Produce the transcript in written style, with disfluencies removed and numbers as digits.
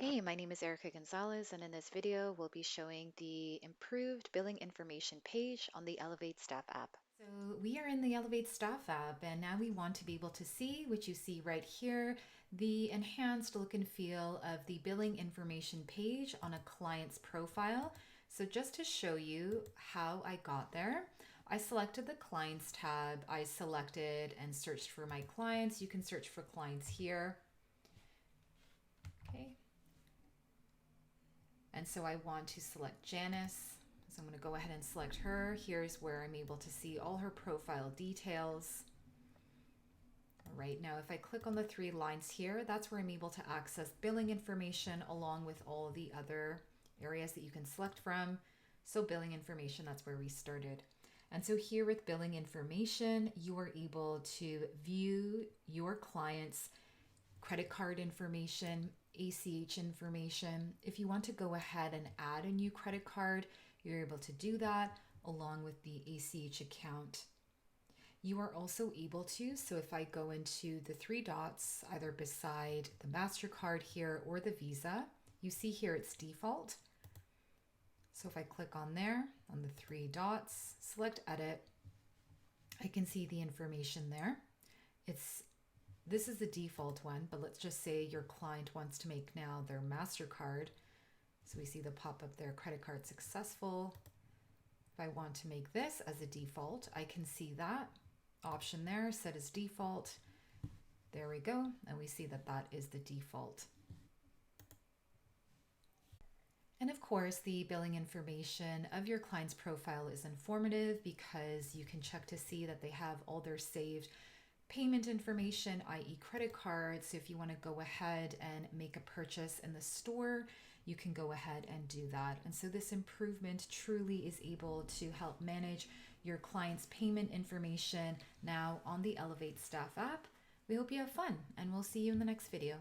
Hey, my name is Erica Gonzalez, and in this video, we'll be showing the improved billing information page on the Elevate Staff app. So we are in the Elevate Staff app, and now we want to be able to see, which you see right here, the enhanced look and feel of the billing information page on a client's profile. So just to show you how I got there, I selected the Clients tab. I selected and searched for my clients. You can search for clients here. Okay. And so I want to select Janice. So I'm going to go ahead and select her. Here's where I'm able to see all her profile details. All right, now if I click on the three lines here, that's where I'm able to access billing information along with all of the other areas that you can select from. So billing information, that's where we started. And so here with billing information, you are able to view your client's credit card information, ACH information. If you want to go ahead and add a new credit card, you're able to do that along with the ACH account. You are also able to, so if I go into the three dots, either beside the MasterCard here or the Visa, you see here it's default. So if I click on there, on the three dots, select edit, I can see the information there. This is the default one, but let's just say your client wants to make now their MasterCard. So we see the pop-up there, credit card successful. If I want to make this as a default, I can see that option there, set as default. There we go, and we see that that is the default. And of course, the billing information of your client's profile is informative because you can check to see that they have all their saved payment information, i.e. credit cards. So if you want to go ahead and make a purchase in the store, you can go ahead and do that. And so this improvement truly is able to help manage your client's payment information now on the Elevate Staff app. We hope you have fun, and we'll see you in the next video.